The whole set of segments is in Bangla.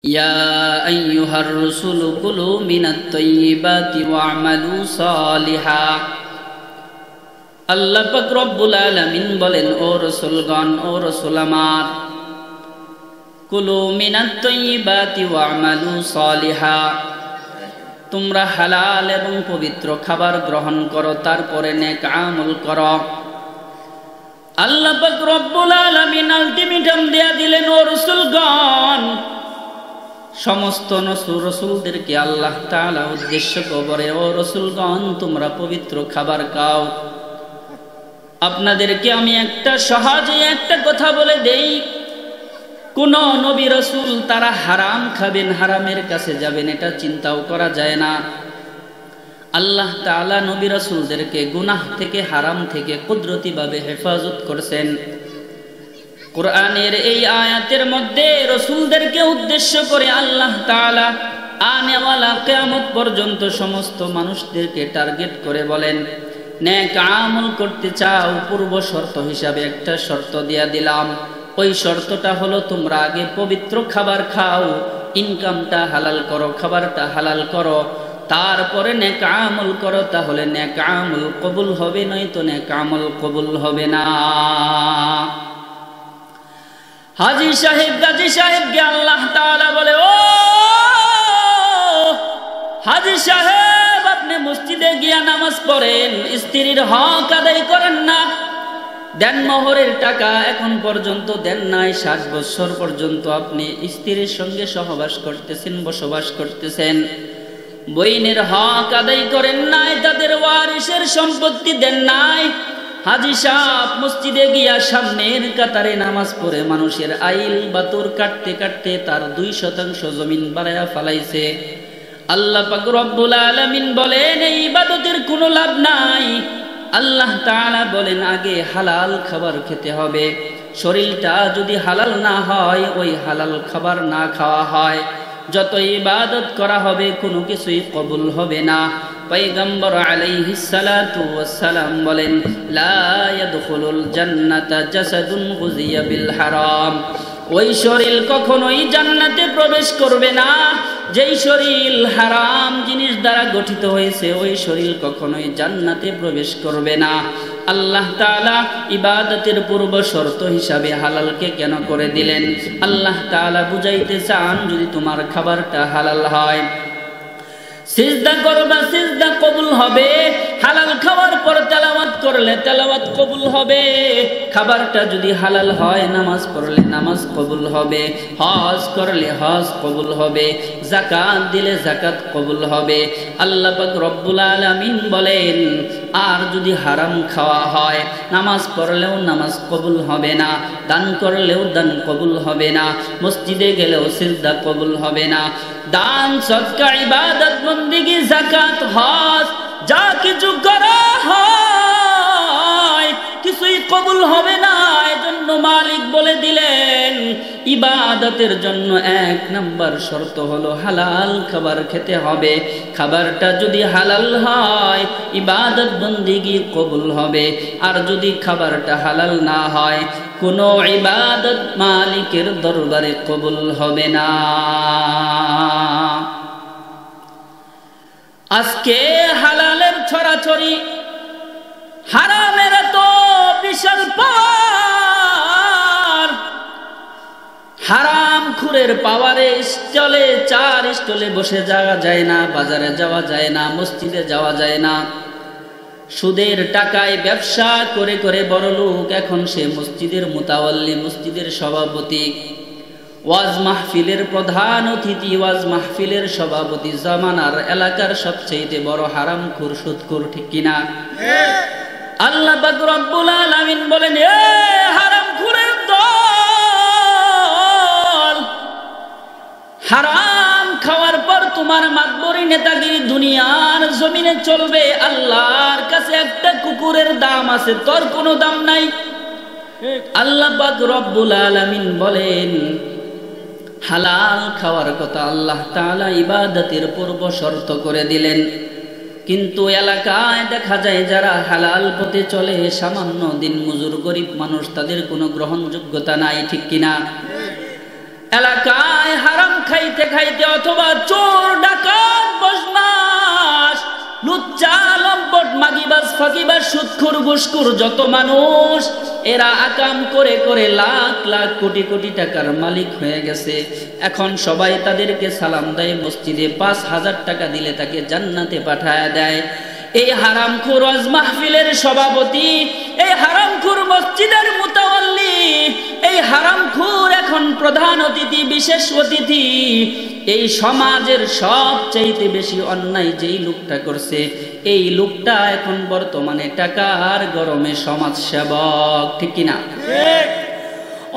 ইয়া আইয়ুহার রাসূলু কুলু মিনাত তাইয়্যিবাতি ওয়া'মালু সালিহা। আল্লাহ পাক রব্বুল আলামিন বলেন, ও রাসূলগণ, ও রাসূল আমার, কুলু মিনাত তাইয়্যিবাতি ওয়া'মালু সালিহা, তোমরা হালাল এবং পবিত্র খাবার গ্রহণ করো, তারপরে নেক আমল করো। আল্লাহ পাক রব্বুল আলামিন আলটিমেটাম দেয়া দিলেন, ও রাসূলগণ, সমস্ত রাসূলদেরকে আল্লাহ তাআলা উদ্দেশ্য করে, ও রাসূলগণ, তোমরা পবিত্র খাবার খাও। আপনাদেরকে আমি সহজে একটা কথা বলে দেই, কোন নবী রাসূল তারা হারাম খাবেন, হারামের কাছে যাবেন, এটা চিন্তাও করা যায় না। আল্লাহ তাআলা নবী রাসূলদেরকে গুনাহ থেকে, হারাম থেকে কুদরতিভাবে হেফাজত করেছেন। কোরআনের এই আয়াতের মধ্যে রাসূলদেরকে উদ্দেশ্য করে আল্লাহ তাআলা আনেওয়ালা কিয়ামত পর্যন্ত সমস্ত মানুষদেরকে টার্গেট করে বলেন, নেক আমল করতে চাও, পূর্ব শর্ত হিসাবে একটা শর্ত দিয়া দিলাম। ওই শর্তটা হলো, তোমরা আগে পবিত্র খাবার খাও, ইনকামটা হালাল করো, খাবারটা হালাল করো, তারপরে নেক আমল করো, তাহলে নেক আমল কবুল হবে, নয়তো নেক আমল কবুল হবে না। হাজী সাহেব, গাজী সাহেবকে আল্লাহ তাআলা বলে, ও হাজী সাহেব, আপনি মসজিদে গিয়া নামাজ পড়েন, স্ত্রীর হক আদায় করেন না, দেন মোহরের টাকা এখন পর্যন্ত দেন নাই, 60 বছর পর্যন্ত আপনি স্ত্রীর সঙ্গে সহবাস করতেছেন, বসবাস করতেছেন, বইনের হক আদায় করেন নাই, তাদের ওয়ারিসের সম্পত্তি দেন নাই। হাজী সাহেব মসজিদে গিয়া সামনের কাতারে নামাজ পড়ে মানুষের আইল বাতুর কাটতে কাটতে তার 2% জমিন বাড়ায়া ফেলাইছে। আল্লাহ পাক রব্বুল আলামিন বলেন, এই ইবাদতের কোনো লাভ নাই। আল্লাহ তাআলা বলেন, আগে হালাল খাবার খেতে হবে। শরীরটা যদি হালাল না হয়, ওই হালাল খাবার না খাওয়া হয়, যত ইবাদত করা হবে কোনো কিছুই কবুল হবে না। পয়গম্বর আলাইহিস সালাতু ওয়াস সালাম বলেন, লা ইয়াদখুলুল জান্নাতা জাসাদুন গুযিয়া বিল হারাম, ওই শরীর কখনোই জান্নাতে প্রবেশ করবে না যেই শরীর হারাম জিনিস দ্বারা গঠিত হয়েছে, ওই শরীর কখনোই জান্নাতে প্রবেশ করবে না। আল্লাহ তাআলা ইবাদতের পূর্ব শর্ত হিসাবে হালালকে কেন করে দিলেন? আল্লাহ তাআলা বুঝাইতে চান, যদি তোমার খাবারটা হালাল হয়, সিজদা করবা, সিজদা কবুল হবে। হালাল খাওয়ার পর তেলাওয়াত করলে তেলাওয়াত কবুল হবে। খাবারটা যদি হালাল হয়, নামাজ পড়লে নামাজ কবুল হবে, হজ করলে হজ কবুল হবে, যাকাত দিলে যাকাত কবুল হবে। আল্লাহ পাক রব্বুল আলামিন বলেন, আর যদি হারাম খাওয়া হয়, নামাজ পড়লেও নামাজ কবুল হবে না, দান করলেও দান কবুল হবে না, মসজিদে গেলেও সিজদা কবুল হবে না। দান, সদকা, ইবাদত, বন্দেগী, যাকাত, হজ যা কিছু করা হয় কিছুই কবুল হবে না। এজন্য মালিক বলে দিলেন, ইবাদতের জন্য 1 নম্বর শর্ত হলো হালাল খাবার খেতে হবে। খাবারটা যদি হালাল হয়, ইবাদত বন্দেগী কবুল হবে। আর যদি খাবারটা হালাল না হয়, কোনো ইবাদত মালিকের দরবারে কবুল হবে না। আজকে হালালের ছড়াছড়ি, হারামের তো বিশাল পাওয়ার। হারাম খুরের পাওয়ারে স্টলে, 4 স্টলে বসে যাওয়া যায় না, বাজারে যাওয়া যায় না, মসজিদে যাওয়া যায় না। সুদের টাকায় ব্যবসা করে করে বড় লোক, এখন সে মসজিদের মুতাওয়াল্লি, মসজিদের সভাপতি, ওয়াজ মাহফিলের প্রধান অতিথি, ওয়াজ মাহফিলের সভাপতি, জামানার এলাকার সবচেয়ে বড় হারামখোর, সুদখোর, ঠিক কিনা? আল্লাহ পাক রব্বুল আলামিন বলেন, এ হারামখোরের দল, হারাম খাওয়ার পর তোমার মাতবরি নেতাগিরি দুনিয়ার জমিনে চলবে। আল্লাহর কাছে একটা কুকুরের দাম আছে, তোর কোনো দাম নাই। আল্লাহ পাক রব্বুল আলামিন বলেন, হালাল খাওয়ার কথা আল্লাহ তাআলা ইবাদতের পূর্ব শর্ত করে দিলেন। কিন্তু এলাকায় দেখা যায় যারা হালাল পথে চলে, সামান্য দিন মজুর গরিব মানুষ, তাদের কোনো গ্রহণযোগ্যতা নাই, ঠিক কিনা? এলাকায় হারাম খাইতে খাইতে অথবা চোর ডাকাত বদমাশ লুচ্চা লম্পট মাগিবাজ ফাঁকিবাজ সুদখোর ঘুষখোর যত মানুষ এরা আকাম করে করে লাখ লাখ কোটি কোটি টাকার মালিক হয়ে গেছে। এখন সবাই তাদেরকে সালাম দেয়, মসজিদে 5,000 টাকা দিলে তাকে জান্নাতে পাঠায় দেয়। এই হারামখোর ওয়াজ মাহফিলের সভাপতি, এই হারামখোর মসজিদের মুতাওয়াল্লি, এই হারামখোর এখন প্রধান অতিথি, বিশেষ অতিথি। এই সমাজের সবচাইতে বেশি অন্যায় যেই লোকটা করছে, এই লোকটা এখন বর্তমানে টাকার গরমে সমাজ সেবক, ঠিক কিনা?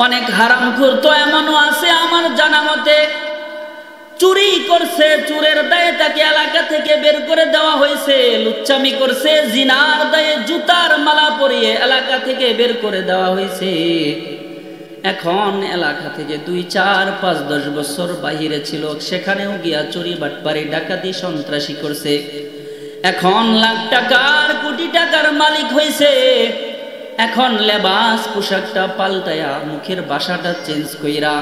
অনেক হারামখোর তো এমনও আছে আমার জানা মতে, চুরি করছে, চুরের দায়ে তাকে এলাকা থেকে বের করে দেওয়া হয়েছে। লুচ্চামি করছে, জিনার দায়ে জুতার মালা পরিয়ে এলাকা থেকে বের করে দেওয়া হয়েছে। এখন এলাকা থেকে 2, 4, 5, 10 বছর বাহিরে ছিল, সেখানেও গিয়া চুরি বাটপারি ডাকাতি সন্ত্রাসী করছে। এখন লাখ টাকার কোটি টাকার মালিক হয়েছে। এখন লেবাস পোশাকটা পাল্টায়া, মুখের ভাষাটা চেঞ্জ কইরা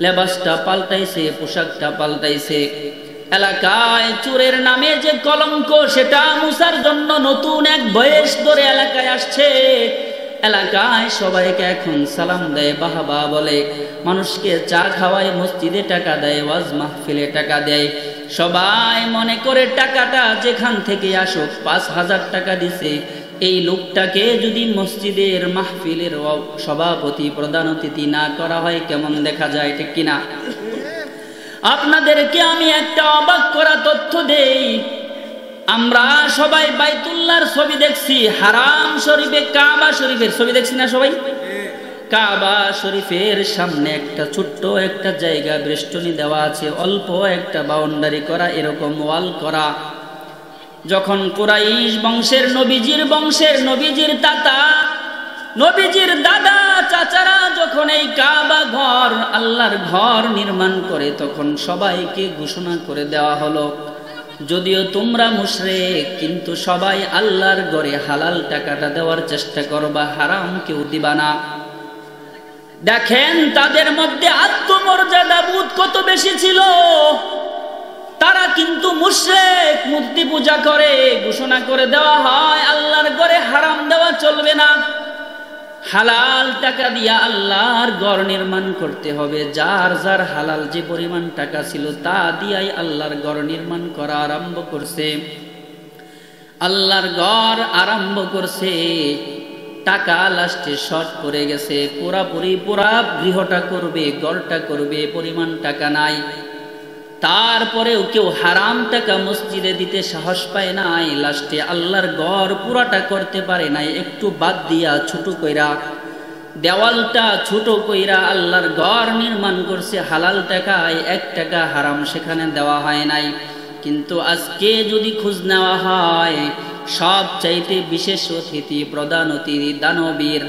লেবাসটা পাল্টাইছে, পোশাকটা পাল্টাইছে। এলাকায় চোরের নামে যে কলঙ্ক সেটা মুছার জন্য নতুন এক বয়স ধরে এলাকায় আসছে। এলাকায় সবাইকে এখন সালাম দেয়, বাহাবা বলে, মানুষকে চা খাওয়ায়, মসজিদে টাকা দেয়, ওয়াজ মাহফিলে টাকা দেয়। সবাই মনে করে টাকাটা যেখান থেকে আসুক, 5,000 টাকা দিছে, এই লোকটাকে যদি মসজিদের মাহফিলের সভাপতি প্রধান অতিথি না করা হয় কেমন দেখা যায়, ঠিক কিনা? আপনাদেরকে আমি একটা অবাক করা তথ্য দেই। আমরা সবাই বাইতুল্লাহর ছবি দেখছি, হারাম শরীফে কাবা শরীফের ছবি দেখছি না সবাই? কাবা শরীফের সামনে একটা ছোট্ট একটা জায়গা বেষ্টনী দেওয়া আছে, অল্প একটা বাউন্ডারি করা, এরকম ওয়াল করা। যখন কুরাইশ বংশের নবীজির তাতা, নবীজির দাদা চাচারা যখন এই কাবা ঘর, আল্লাহর ঘর নির্মাণ করে, তখন সবাইকে ঘোষণা করে দেওয়া হলো, যদিও তোমরা মুশরিক, কিন্তু সবাই আল্লাহর ঘরে হালাল টাকাটা দেওয়ার চেষ্টা করবা, হারাম কেউ দিবা না। দেখেন তাদের মধ্যে আত্মমর্যাদা বোধ কত বেশি ছিল। তারা কিন্তু মুশরিক, মূর্তি পূজা করে। ঘোষণা করে দেওয়া হয় আল্লাহর ঘরে হারাম দেওয়া চলবে না, হালাল টাকা দিয়া আল্লাহর ঘর নির্মাণ করতে হবে। যার যার হালাল যে পরিমাণ টাকা ছিল তা দিয়াই আল্লাহর ঘর নির্মাণ করা আরম্ভ করছে। আল্লাহর ঘর আরম্ভ করছে, টাকা লাস্টে শর্ট পড়ে গেছে। পুরা গৃহটা করবে, ঘরটা করবে, পরিমাণ টাকা নাই। তারপরেও কেউ হারাম টাকা মসজিদে দিতে সাহস পায় নাই। লাস্টে আল্লাহর ঘর পুরাটা করতে পারে নাই, একটু বাদ দিয়া ছোট কইরা, দেওয়ালটা ছোট কইরা আল্লাহর ঘর নির্মাণ করছে হালাল টাকায়। 1 টাকা হারাম সেখানে দেওয়া হয় নাই। কিন্তু আজকে যদি খোঁজ নেওয়া হয়, সবচাইতে বিশেষ অতিথি, প্রধান অতিথি, দানবীর,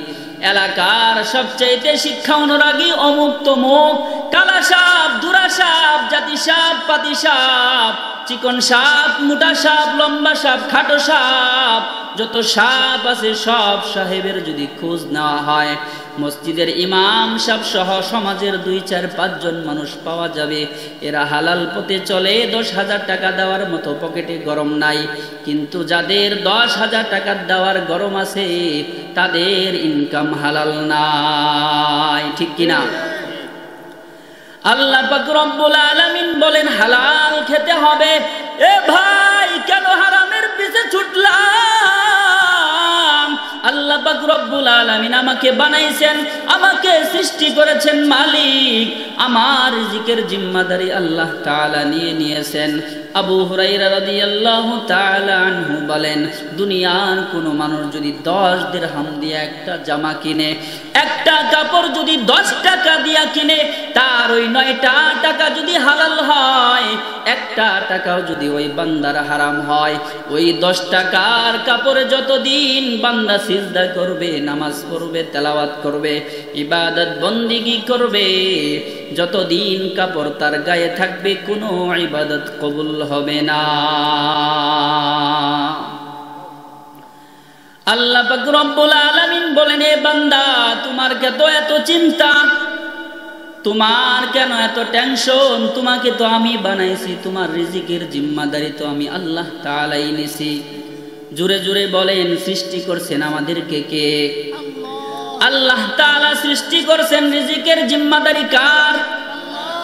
এলাকার সবচাইতে শিক্ষা অনুরাগী, অমুক তমুক, কালা সাপ, দুরা সাপ, জাতি সাপ, পাতি সাপ, চিকন সাপ, মোটা সাপ, লম্বা সাপ, খাটো সাপ, যত সাপ আছে সব সাহেবের যদি খোঁজ নেওয়া হয়, মসজিদের ইমাম সাহেব সহ সমাজের 2, 4, 5 জন মানুষ পাওয়া যাবে। এরা হালাল পথে চলে, 10,000 টাকা দেওয়ার মতো পকেটে গরম নাই। কিন্তু যাদের 10,000 টাকা দেওয়ার গরম আছে, তাদের ইনকাম হালাল নাই, ঠিক কিনা? আল্লাহ পাক রব্বুল আলামিন বলেন হালাল খেতে হবে। এ ভাই, কেন হারামের পিছে ছুটলাম? আল্লাহ পাক রব্বুল আলামিন আমাকে বানাইছেন, আমাকে সৃষ্টি করেছেন মালিক। আমার রিজিকের জিম্মাদারি আল্লাহ তাআলা নিয়েছেন। আবু হুরায়রা রাদিয়াল্লাহু তাআলা আনহু বলেন, দুনিয়ার কোনো মানুষ যদি 10 দিরহাম দিয়ে একটা জামা কিনে, একটা কাপড় যদি 10 টাকা দিয়া কিনে, তার ওই 9টা টাকা যদি হালাল হয়, 1টা টাকাও যদি ওই বান্দার হারাম হয়, ওই 10 টাকার কাপড়ে যতদিন বান্দা সিজদা করবে, নামাজ পড়বে, তেলাওয়াত করবে, ইবাদত বন্দেগী করবে, যতদিন কাপড় তার গায়ে থাকবে, কোনো ইবাদত কবুল হবে না। আল্লাহ পাক রব্বুল আলামিন বলেন, এ বান্দা, তোমার কত এত চিন্তা? তোমার কেন এত টেনশন? তোমাকে তো আমি বানাইছি, তোমার রিজিকের জিম্মাদারি তো আমি আল্লাহ তাআলাই নিছি। জোরে জোরে বলেন, সৃষ্টি করছেন আমাদেরকে কে? আল্লাহ তাআলা সৃষ্টি করছেন। রিজিকের জিম্মাদারি কার?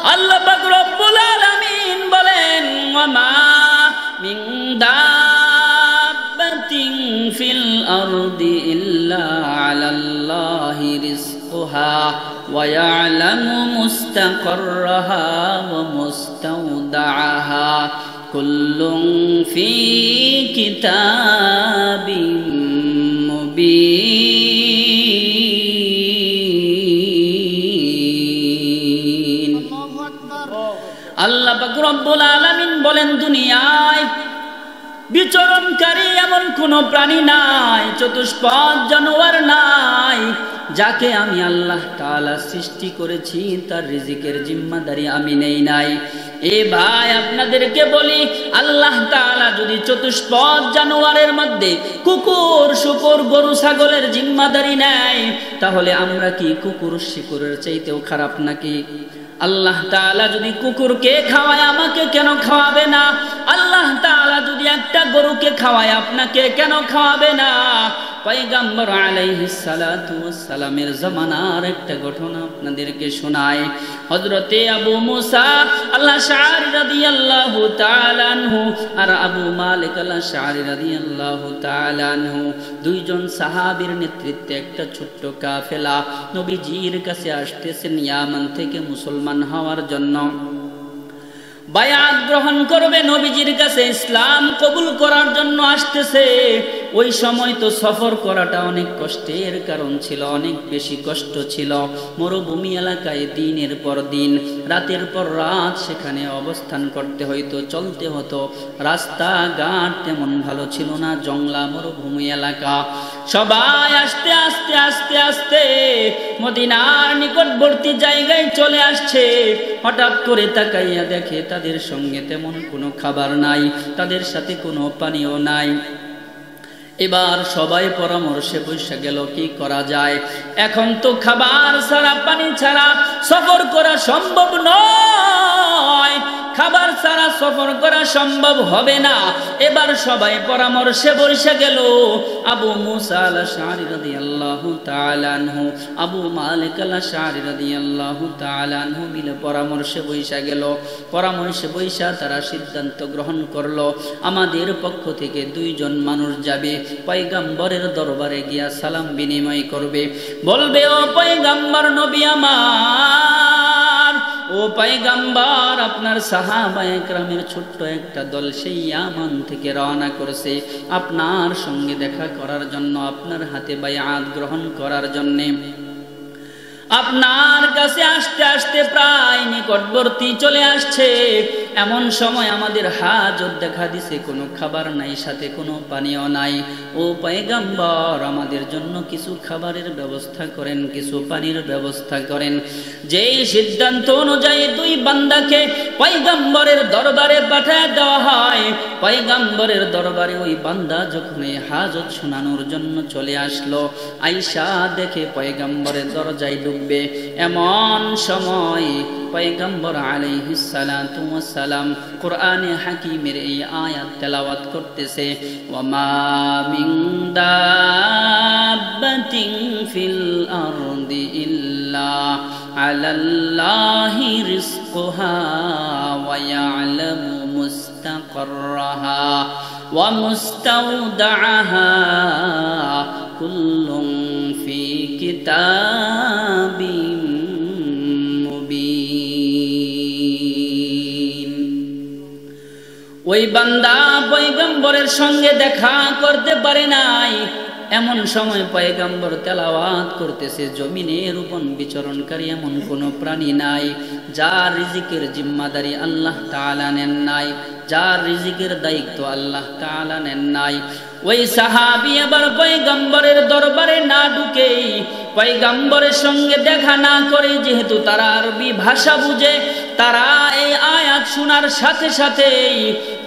আল্লাহ পাক রব্বুল আলামিন বলেন, ওয়া মা মিন দাব্বাতিন ফিল আরদি ইল্লা আলাল্লাহি রিজকুহা ওয়া ইয়ালামু মুস্তাকাররাহা ওয়া মুস্তাওদাআহা কুল্লুন ফি কিতাবিম মুবিন। আল্লাহ পাক রব্বুল আলামিন বলেন, দুনিয়ায় বিচরণকারী এমন কোন প্রাণী নাই, চতুষ্পদ জানোয়ার নাই, যাকে আমি আল্লাহ তাআলা সৃষ্টি করেছি তার রিজিকের জিম্মাদারি আমি নেই নাই। এ ভাই, আপনাদেরকে বলি, আল্লাহ তাআলা যদি চতুষ্পদ জানোয়ারের মধ্যে কুকুর, শুকর, গরু, ছাগলের জিম্মাদারি নেয়, তাহলে আমরা কি কুকুর শিকুরের চাইতেও খারাপ নাকি? আল্লাহ তাআলা যদি কুকুরকে খাওয়ায়, আমাকে কেন খাওয়াবে না? আল্লাহ তাআলা যদি একটা গরুকে খাওয়ায়, আপনাকে কেন খাওয়াবে না? পয়গম্বর আলাইহিস সালাতু ওয়াস সালামের জামানার একটা ঘটনা আপনাদেরকে শোনায়। হযরতে আবু মুসা আল-আশআরী রাদিয়াল্লাহু তাআলা আনহু আর আবু মালিক আল-আশআরী রাদিয়াল্লাহু তাআলা আনহু, দুইজন সাহাবীর নেতৃত্বে একটা ছোট্ট কাফেলা নবীজির কাছে আসতেছেন ইয়ামান থেকে মুসলমান হওয়ার জন্য, বায়াত গ্রহণ করবে, নবীজির কাছে ইসলাম কবুল করার জন্য আসতেছে। ওই সময় তো সফর করাটা অনেক কষ্টের কারণ ছিল, অনেক বেশি কষ্ট ছিল। মরুভূমি এলাকায় দিনের পর দিন, রাতের পর রাত সেখানে অবস্থান করতে হইতো, চলতে হতো। রাস্তাঘাট তেমন ভালো ছিল না, জংলা মরুভূমি এলাকা। সবাই আস্তে আস্তে আস্তে আস্তে মদিনার নিকটবর্তী জায়গায় চলে আসছে। হঠাৎ করে তাকাইয়া দেখে তাদের সঙ্গে তেমন কোনো খাবার নাই, তাদের সাথে কোনো পানীয় নাই। এবার সবাই পরামর্শে বসে গেল, কি করা যায়? এখন তো খাবার ছাড়া, পানি ছাড়া সফর করা সম্ভব নয়, খাবার ছাড়া সফর করা সম্ভব হবে না। এবার সবাই পরামর্শে বসে গেল। আবু মুসা আল-আশআরী রাদিয়াল্লাহু তাআলা আনহু, আবু মালিক আল-আশআরী রাদিয়াল্লাহু তাআলা আনহু মিলে পরামর্শে বসে গেল। পরামর্শে বসে তারা সিদ্ধান্ত গ্রহণ করলো, আমাদের পক্ষ থেকে দুইজন মানুষ যাবে, পয়গম্বরের দরবারে গিয়া সালাম বিনিময় করবে, বলবে, ও পয়গম্বর নবী আমার, ও পয়গম্বর, আপনার সাহাবায়ে কেরামের ছোট্ট একটা দল সেই ইয়ামান থেকে রওনা করেছে আপনার সঙ্গে দেখা করার জন্য, আপনার হাতে বায়াত গ্রহণ করার জন্য। আপনার কাছে আসতে আসতে প্রায় নিকটবর্তী চলে আসছে। এমন সময় আমাদের হাজত দেখা দিছে, কোনো খাবার নাই, সাথে কোনো পানীয় নাই। ও পয়গম্বর, আমাদের জন্য কিছু খাবারের ব্যবস্থা করেন, কিছু পানির ব্যবস্থা করেন। যেই সিদ্ধান্ত অনুযায়ী দুই বান্দাকে পয়গম্বরের দরবারে পাঠিয়ে দেওয়া হয়, পয়গম্বরের দরবারে ওই বান্দা যখন এই হাজত শোনানোর জন্য চলে আসলো, আয়েশা দেখে পয়গম্বরের দরজায় ঢুকবে, এমন সময় পয়গম্বর আলাইহিস সালাতু ওয়াস সালাম কোরআনে হাকিমের এই আয়াত তেলাওয়াত করতেছে, ওয়া মা মিন দাব্বাতিন ফিল আরদি ইল্লা আলাল্লাহি রিজকুহা ওয়া ইয়ালামু মুস্তাকাররাহা ওয়া মুস্তাওদাআহা কুল্লুন ফি কিতাবিম মুবিন। ওই বান্দা পয়গম্বরের সঙ্গে দেখা করতে পারে নাই। এমন সময় পয়গম্বর তেলাওয়াত করতেছে, জমিনের উপর বিচরণকারী এমন কোনো প্রাণী নাই যার রিজিকের জিম্মাদারি আল্লাহ তাআলা নেন নাই, যার রিজিকের দায়িত্ব আল্লাহ তাআলা নেন নাই। ওই সাহাবী আবার পয়গম্বরের দরবারে না ঢুকেই, পয়গম্বরের সঙ্গে দেখা না করে, যেহেতু তারা আরবি ভাষা বুঝে, তারা এই আয়াত শোনার সাথে সাথেই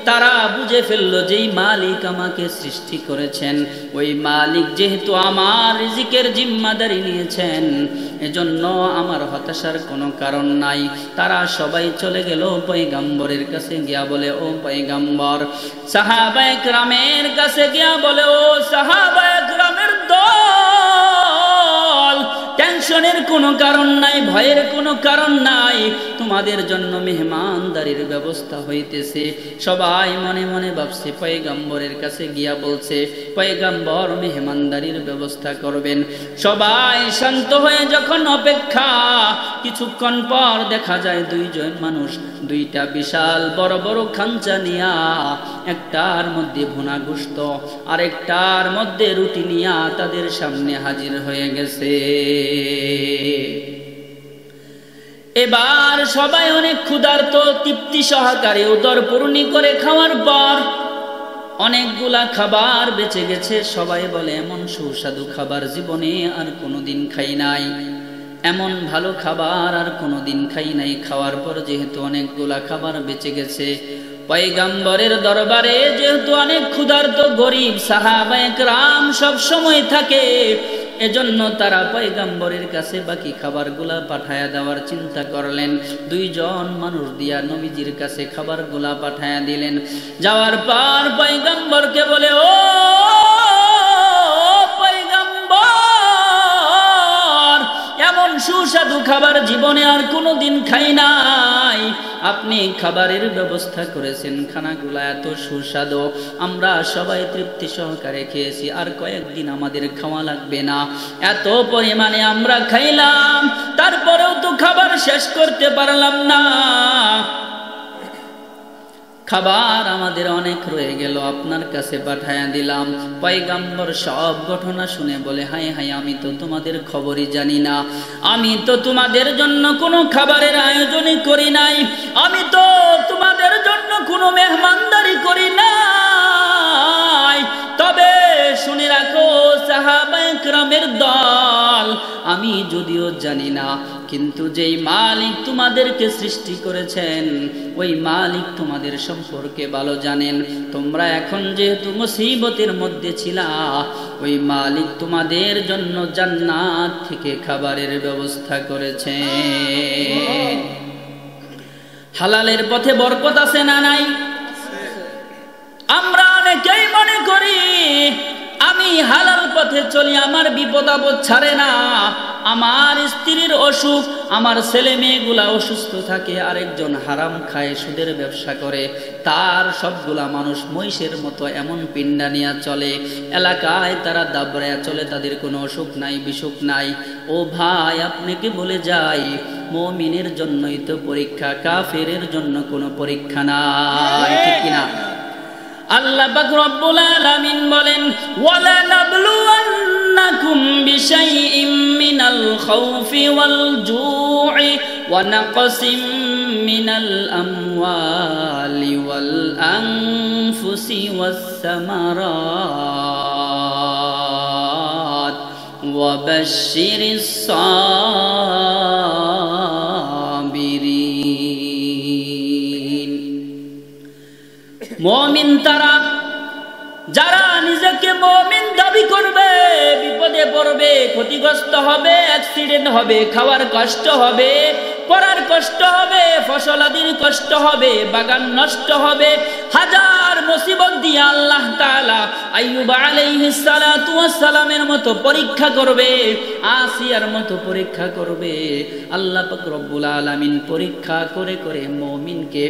তারা বুঝে ফেললো যেই মালিক আমাকে সৃষ্টি করেছেন, ওই মালিক যেহেতু আমার রিজিকের জিম্মাদারি নিয়েছেন, এজন্য আমার হতাশার কোনো কারণ নাই। তারা সবাই চলে গেল পয়গম্বরের কাছে গিয়া বলে, ও পয়গম্বর, সাহাবায়ে কেরামের কাছে গিয়া বলে, ও সাহাবায়ে কেরামের দল, টেনশনের কোনো কারণ নাই, ভয়ের কোনো কারণ নাই, তোমাদের জন্য মেহমানদারির ব্যবস্থা হইতেছে। সবাই মনে মনে ভাবছে পয়গম্বরের কাছে গিয়া বলছে পয়গম্বর মেহমানদারির ব্যবস্থা করবেন। সবাই শান্ত হয়ে যখন অপেক্ষা, কিছুক্ষণ পর দেখা যায় দুইজন মানুষ দুইটা বিশাল বড় বড় খাঞ্চা নিয়া, একটার মধ্যে ভুনা গোশত আর একটার মধ্যে রুটি নিয়া তাদের সামনে হাজির হয়ে গেছে। এবার সবাই অনেক ক্ষুধার্ত, তৃপ্তি সহকারে উদর পূর্ণ করে খাওয়ার পর অনেকগুলা খাবার বেঁচে গেছে। সবাই বলে এমন সুস্বাদু খাবার জীবনে আর কোনোদিন খাই নাই, এমন ভালো খাবার আর কোনোদিন খাই নাই। খাওয়ার পর যেহেতু অনেকগুলা খাবার বেঁচে গেছে, পয়গম্বরের দরবারে যেহেতু অনেক ক্ষুধার্ত গরিব সাহাবায়ে কেরাম সব সময় থাকে, এজন্য তারা পয়গম্বরের কাছে বাকি খাবারগুলা পাঠায়া দেওয়ার চিন্তা করলেন। দুইজন মানুষ দিয়া নবীজির কাছে খাবারগুলা পাঠায়া দিলেন। যাওয়ার পর পয়গম্বরকে বলে, ও পয়গম্বর, এমন সুস্বাদু খাবার জীবনে আর কোনোদিন খাই নাই, আপনি খাবারের ব্যবস্থা করেছেন, খানাগুলা এত সুস্বাদু, আমরা সবাই তৃপ্তি সহকারে খেয়েছি, আর কয়েকদিন আমাদের খাওয়া লাগবে না, এত পরিমাণে আমরা খাইলাম, তারপরেও তো খাবার শেষ করতে পারলাম না, খাবার আমাদের অনেক রয়ে গেল, আপনার কাছে পাঠায়া দিলাম। পয়গম্বর সব ঘটনা শুনে বলে, হায় হায়, আমি তো তোমাদের খবরই জানি না, আমি তো তোমাদের জন্য কোনো খাবারের আয়োজনই করি নাই, আমি তো তোমাদের জন্য কোনো মেহমানদারি করি নাই। তবে শুনে রাখো সাহাবায়ে কেরামের দল, আমি যদিও জানি না, কিন্তু যেই মালিক তোমাদেরকে সৃষ্টি করেছেন ওই মালিক তোমাদের সম্পর্কে ভালো জানেন। তোমরা এখন যেহেতু মুসিবতের মধ্যে ছিলা, ওই মালিক তোমাদের জন্য জান্নাত থেকে খাবারের ব্যবস্থা করেছে। হালালের পথে বরকত আছে না নাই? আমরা অনেকেই মনে করি আমি হালাল পথে চলি, আমার বিপদ আপদ ছাড়ে না, আমার স্ত্রীর অসুখ, আমার ছেলে মেয়েগুলা অসুস্থ থাকে, আরেকজন হারাম খায়, সুদের ব্যবসা করে, তার সবগুলা মানুষ মহিষের মতো এমন পিণ্ডা নিয়ে চলে, এলাকায় তারা দাবড়ায়া চলে, তাদের কোনো অসুখ নাই, বিসুখ নাই। ও ভাই, আপনাকে বলে যাই, মুমিনের জন্যই তো পরীক্ষা, কাফেরের জন্য কোনো পরীক্ষা নাই, ঠিক কিনা? আল্লাহ পাক রব্বুল আলামিন বলেন, ওয়ালা নাবলুওয়ান্নাকুম বিশাইইম মিনাল খাউফি ওয়াল জু'i ওয়া নাকসিম মিনাল আমওয়ালি ওয়াল আনফুসি ওয়াস সামারাত ওয়া বাশশিরিস সাবিরিন। মুমিন তারা যারা নিজেকে মুমিন দাবি করবে, বিপদে পড়বে, ক্ষতিগ্রস্ত হবে, অ্যাক্সিডেন্ট হবে, খাওয়ার কষ্ট হবে, পড়ার কষ্ট হবে, ফসলাদির কষ্ট হবে, বাগান নষ্ট হবে, হাজার মুসিবত দিয়ে আল্লাহ তাআলা আইয়ুব আলাইহিস সালাতু ওয়াস সালামের মতো পরীক্ষা করবে, আসিয়ার মতো পরীক্ষা করবে। আল্লাহ পাক রব্বুল আলামিন পরীক্ষা করে করে মুমিনকে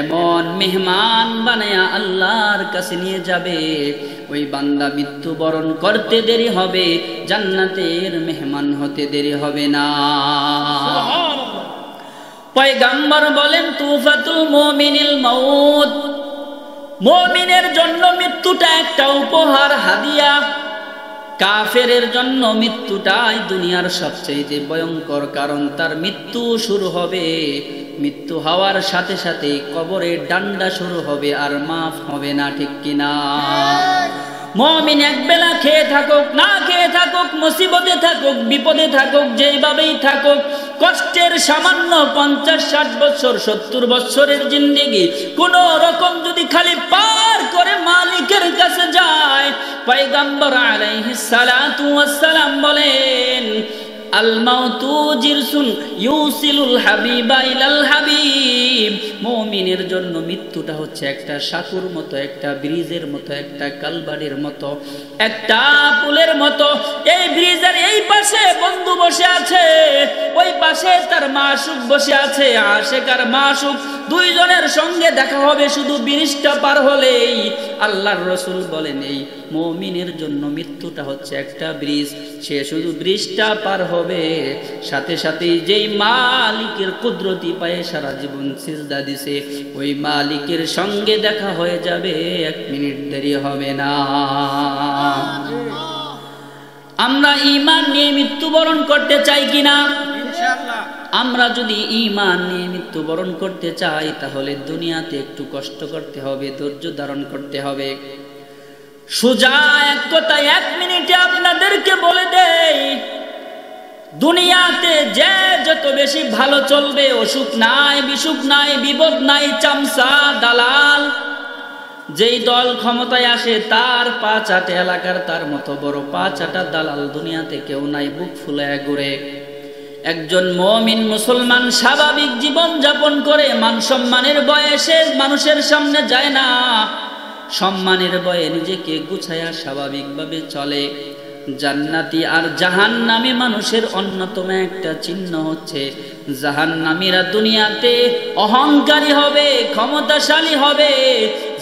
এমন মেহমান বানায়া আল্লাহর কাছে নিয়ে যাবে, ওই বান্দা মৃত্যুবরণ করতে দেরি হবে, জান্নাতের মেহমান হতে দেরি হবে না। পয়গম্বর বলেন, তুফাতুল মুমিনিল মাউত, মুমিনের জন্য মৃত্যুটা একটা উপহার, হাদিয়া। কাফেরের জন্য মৃত্যুটাই দুনিয়ার সবচেয়ে ভয়ঙ্কর, কারণ তার মৃত্যু শুরু হবে, মৃত্যু হওয়ার সাথে সাথে কবরে ডান্ডা শুরু হবে, আর মাফ হবে না, ঠিক কিনা? মুমিন একবেলা খেয়ে থাকুক, না খেয়ে থাকুক, মুসিবতে থাকুক, বিপদে থাকুক, যেইভাবেই থাকুক, কষ্টের সামান্য 50-60 বছর 70 বছরের জিন্দেগি কোন রকম যদি খালি পার করে মালিকের কাছে যায়, পয়গম্বর আলাইহিস সালাতু ওয়াস সালাম বলেন আল মাউতু জিরসুন ইউসিলুল হাবিবা ইলাল হাবিব। মুমিনের জন্য মৃত্যুটা হচ্ছে একটা সাঁকুর মতো, একটা ব্রিজের মতো, একটা কালবাড়ির মতো, একটা পুলের মতো। এই ব্রিজের এই পাশে বন্ধু বসে আছে, ওই পাশে তার মাশুক বসে আছে, আশেক আর মাশুক দুইজনের সঙ্গে দেখা হবে শুধু ব্রিজটা পার হলেই। আল্লাহর রাসূল বলেন এই মুমিনের জন্য মৃত্যুটা হচ্ছে একটা ব্রিজ, সে শুধু ব্রিজটা পার হবে, সাথে সাথে যেই মালিকের কুদরতি পায়ে সারা জীবন সিজদা দিছে ওই মালিকের সঙ্গে দেখা হয়ে যাবে, 1 মিনিট দেরি হবে না। আমরা ঈমান নিয়ে মৃত্যুবরণ করতে চাই কিনা? ইনশাআল্লাহ। আমরা যদি ঈমান নিয়ে মৃত্যুবরণ করতে চাই তাহলে দুনিয়াতে একটু কষ্ট করতে হবে, ধৈর্য ধারণ করতে হবে। সোজা এক কথা 1 মিনিটে আপনাদেরকে বলে দেই, দুনিয়াতে যে যত বেশি ভালো চলবে, অসুখ নাই, বিসুখ নাই, বিপদ নাই, চামচা দালাল যেই দল ক্ষমতায় আসে তার 5-8 এলাকার তার মতো বড় 5-8 দালাল দুনিয়াতে কেউ নাই, বুক ফুলায় ঘুরে। একজন মুমিন মুসলমান স্বাভাবিক জীবন যাপন করে, মান সম্মানের বয়সে মানুষের সামনে যায় না, সম্মানের বয়ে নিজেকে গুছায়া স্বাভাবিকভাবে চলে। জান্নাতি আর জাহান্নামী মানুষের অন্যতম একটা চিহ্ন হচ্ছে জাহান্নামীরা দুনিয়াতে অহংকারী হবে, ক্ষমতাশালী হবে,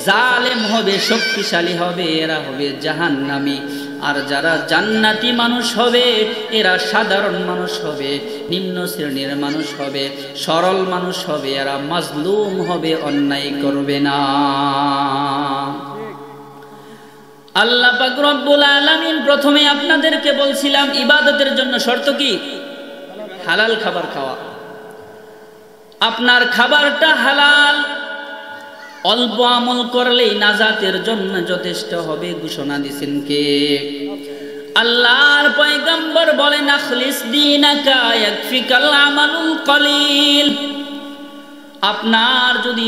জালেম হবে, শক্তিশালী হবে, এরা হবে জাহান্নামী। আর যারা জান্নাতি মানুষ হবে এরা সাধারণ মানুষ হবে, নিম্ন শ্রেণীর মানুষ হবে, সরল মানুষ হবে, এরা মাজলুম হবে, অন্যায় করবে না। আল্লাহ পাক রব্বুল আলামিন প্রথমে আপনাদেরকে বলছিলাম ইবাদতের জন্য শর্ত কি? হালাল খাবার খাওয়া। আপনার খাবারটা হালাল, অল্প আমল করলেই নাজাতের জন্য যথেষ্ট হবে ঘোষণা দিয়েছেন কে? আল্লাহর পয়গম্বর বলেন আখলিস দীনাকা ইয়াকফিকাল আমালুল কলিল। আপনার যদি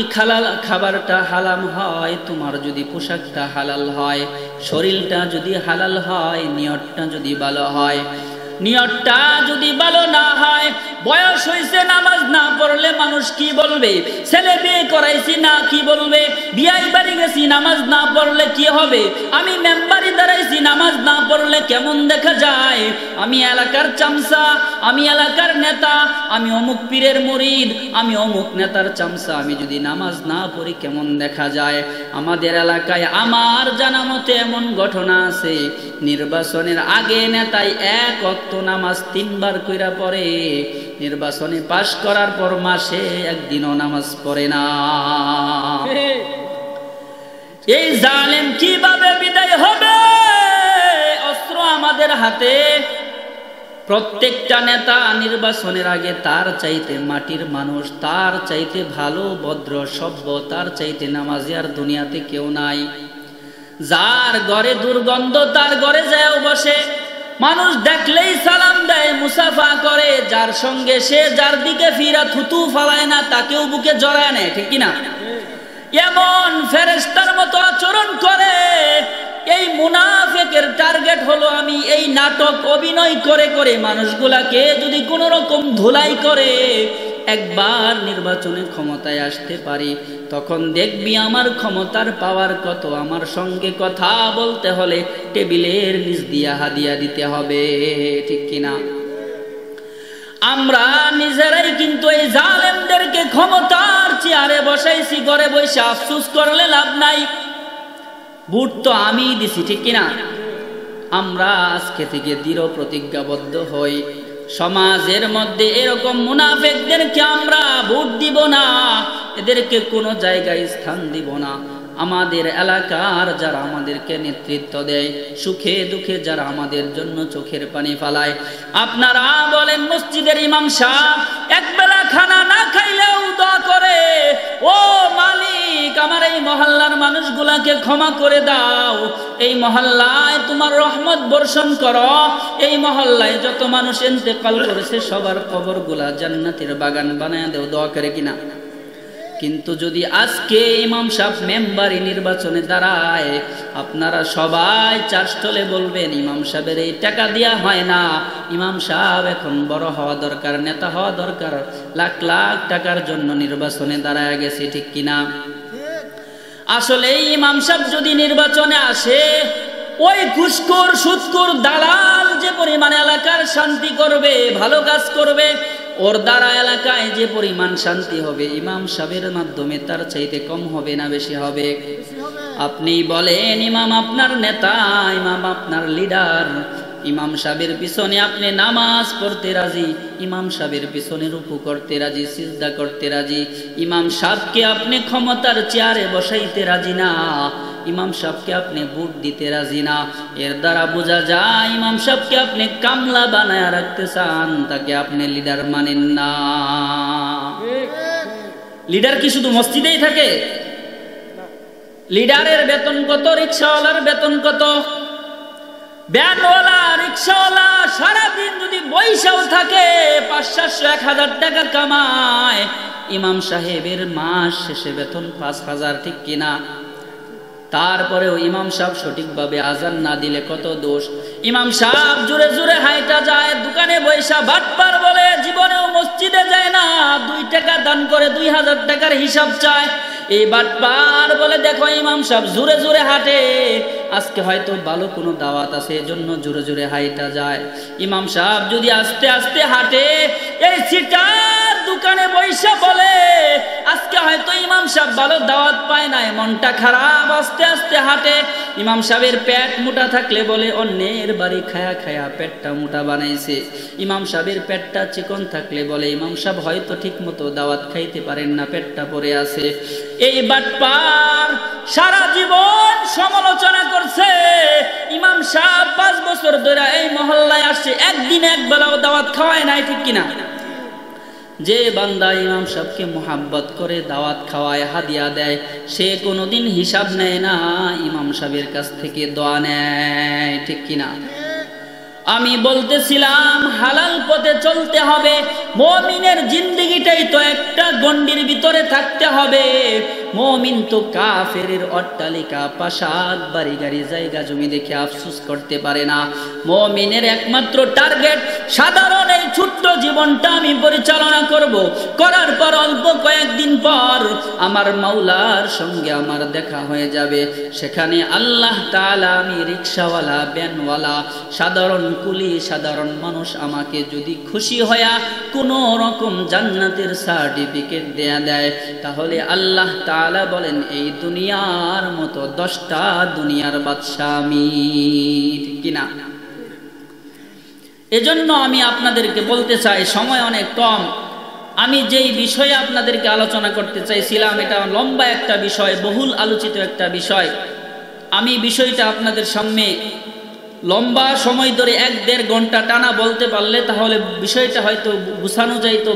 খাবারটা হালাল হয়, তোমার যদি পোশাকটা হালাল হয়, শরীরটা যদি হালাল হয়, নিয়তটা যদি ভালো হয়, নিয়তটা যদি ভালো না হয়, বয়স হয়েছে নামাজ না পড়লে মানুষ কি বলবে? ছেলে বিয়ে করাইছি না কি বলবে? বিয়াই বাড়ি গেছি নামাজ না পড়লে কি হবে? আমি মেম্বারি দাঁড়াইছি নামাজ না পড়লে কেমন দেখা যায়? আমি এলাকার চামচা, আমি এলাকার নেতা, আমি অমুক পীরের মুরিদ, আমি অমুক নেতার চামচা, আমি যদি নামাজ না পড়ি কেমন দেখা যায়? আমাদের এলাকায় আমার জানা মতে এমন ঘটনা আছে, নির্বাচনের আগে নেতাই 1 ওয়াক্ত নামাজ 3 বার কইরা পড়ে, নির্বাচনে পাশ করার পর মাসে একদিনও নামাজ পড়ে না। এই জালেম কিভাবে বিদায় হবে? অস্ত্র আমাদের হাতে। প্রত্যেকটা নেতা নির্বাচনের আগে তার চাইতে মাটির মানুষ, তার চাইতে ভালো ভদ্র সভ্য, তার চাইতে নামাজি আর দুনিয়াতে কেউ নাই। যার ঘরে দুর্গন্ধ তার ঘরে যায় বসে, মানুষ দেখলেই সালাম দেয়, মুসাফা করে, যার সঙ্গে সে যার দিকে ফিরা থুতু ফালায় না তাকেও বুকে জড়ায় নেয়, ঠিক কিনা? এমন ফেরেশতার মতো আচরণ করে। এই মুনাফিকের টার্গেট হলো আমি এই নাটক অভিনয় করে করে মানুষগুলাকে যদি কোনো রকম ধুলাই করে একবার নির্বাচনে ক্ষমতায় আসতে পারি, তখন দেখবি আমার ক্ষমতার পাওয়ার কত। আমার সঙ্গে কথা বলতে হলে টেবিলের নিচ দিয়া হাদিয়া দিতে হবে, ঠিক কিনা? আমরা নিজেরাই কিন্তু এই জালেমদেরকে ক্ষমতার চেয়ারে বসাইছি, ঘরে বসে আফসোস করলে লাভ নাই। ভোট তো আমি দিছি, ঠিক কিনা? আমরা আজকে থেকে দৃঢ় প্রতিজ্ঞাবদ্ধ হই, সমাজের মধ্যে এরকম মুনাফিকদেরকে আমরা ভোট দিব না, এদেরকে কোনো জায়গায় স্থান দিব না। আমাদের এলাকার যারা আমাদেরকে নেতৃত্ব দেয়, সুখে দুঃখে যারা আমাদের জন্য চোখের পানি ফেলায়, আপনারা বলেন মসজিদের ইমাম সাহেব একবেলা খানা না খাইলেও দোয়া করে, ও মালিক আমার এই মহল্লার মানুষগুলাকে ক্ষমা করে দাও, এই মহল্লায় তোমার রহমত বর্ষণ করো, এই মহল্লায় যত মানুষ ইন্তেকাল করেছে সবার কবরগুলা জান্নাতের বাগান বানায় দাও, দোয়া করে কিনা? কিন্তু যদি আজকে ইমাম সাহেব মেম্বারি নির্বাচনে দাঁড়ায়, আপনারা সবাই চারস্থলে বলবেন ইমাম সাহেবের এই টাকা দেওয়া হয় না, ইমাম সাহেব এখন বড় হওয়া দরকার, নেতা হওয়া দরকার, লাখ লাখ টাকার জন্য নির্বাচনে দাঁড়ায় গেছে, ঠিক কিনা? আসলে ইমাম সাহেব যদি নির্বাচনে আসে, ওই ঘুষখোর সুদখোর দালাল যে পরিমাণে এলাকার শান্তি করবে, ভালো কাজ করবে, ওর দ্বারা এলাকায় যে পরিমাণ শান্তি হবে ইমাম সাহেবের মাধ্যমে তার চাইতে কম হবে না বেশি হবে? আপনি বলেন, ইমাম আপনার নেতা, ইমাম আপনার লিডার, ইমাম সাহেবের পিছনে আপনি নামাজ পড়তে রাজি, ইমাম সাহেবের পিছনে রুকু করতে রাজি, সিজদা করতে রাজি, ইমাম সাহেবকে আপনি ক্ষমতার চেয়ারে বসাইতে রাজি না, ইমাম সাহেবকে আপনি ভোট দিতে রাজি না, এর দ্বারা বোঝা যায় ইমাম সাহেবকে আপনি কামলা বানায় রাখতে চান, তাকে আপনি লিডার মানেন না। লিডার কি শুধু মসজিদেই থাকে? লিডারের বেতন কত? রিক্সাওয়ালার বেতন কত? ভ্যানওয়ালা, রিক্সাওয়ালা সারাদিন যদি বৈশাও থাকে ৫০০-১০০০ টাকা কামায়, ইমাম সাহেবের মাস শেষে বেতন ৫,০০০, ঠিক কিনা? তারপরেও ইমাম সাহেব সঠিকভাবে আজান না দিলে কত দোষ। ইমাম সাহেব জোরে জোরে হাইটা যায়, দোকানে বৈশা বাটপার বলে, জীবনেও মসজিদে যায় না, ২ টাকা দান করে ২,০০০ টাকার হিসাব চায়। এই বাটপার বলে, দেখো ইমাম সাহেব জোরে জোরে হাঁটে, আজকে হয়তো ভালো কোনো দাওয়াত আছে এজন্য জোরে জোরে হাইটা যায়। ইমাম সাহেব যদি আস্তে আস্তে হাঁটে, এই সিটার দোকানে বৈশা বলে, আজকে হয়তো ইমাম সাহেব ভালো দাওয়াত পায় না, মনটা খারাপ, আস্তে আস্তে হাঁটে। ইমাম সাহেবের পেট মোটা থাকলে বলে, অন্যের বাড়ি খায়া খায়া পেটটা মোটা বানাইছে। ইমাম সাহেবের পেটটা চিকন থাকলে বলে, ইমাম সাহেব হয়তো ঠিক মতো দাওয়াত খাইতে পারেন না, পেটটা পড়ে আছে। এই বাটপার সারা জীবন সমালোচনা করছে। ইমাম সাহেব ৫ বছর ধরে এই মহল্লায় আসছে, একদিন একবেলাও দাওয়াত খাওয়ায় নাই, ঠিক কিনা? যে বান্দা ইমাম সাহেবকে মোহাব্বত করে দাওয়াত খাওয়ায়, হাদিয়া দেয়, সে কোনোদিন হিসাব নেয় না, ইমাম সাহেবের কাছ থেকে দোয়া নেয়, ঠিক কিনা? আমি বলতেছিলাম হালাল পথে চলতে হবে, মুমিনের জিন্দেগিটাই তো একটা গণ্ডির ভিতরে থাকতে হবে। মুমিন তো কাফেরের অট্টালিকা, প্রাসাদ, বাড়ি গাড়ি, জায়গা জমি দেখে আফসোস করতে পারে না। মুমিনের একমাত্র টার্গেট, সাধারণ এই ছোট্ট জীবনটা আমি পরিচালনা করব, করার পর অল্প কয়েকদিন পর আমার মাওলার সঙ্গে আমার দেখা হয়ে যাবে। সেখানে আল্লাহ তাআলা, আমি রিকশাওয়ালা, ভ্যানওয়ালা, সাধারণ কুলি, সাধারণ মানুষ, আমাকে যদি খুশি হয়া কোনো রকম জান্নাতের সার্টিফিকেট দেয়া দেয়, তাহলে আল্লাহ তাআলা বলেন, এই দুনিয়ার মতো 10টা দুনিয়ার বাদশা আমি, ঠিক কিনা? এজন্য আমি আপনাদেরকে বলতে চাই, সময় অনেক কম, আমি যেই বিষয়ে আপনাদেরকে আলোচনা করতে চাইছিলাম, এটা লম্বা একটা বিষয়, বহুল আলোচিত একটা বিষয়। আমি বিষয়টা আপনাদের সামনে লম্বা সময় ধরে 1-1.5 ঘন্টা টানা বলতে পারলে তাহলে বিষয়টা হয়তো গুছানো যাইতো।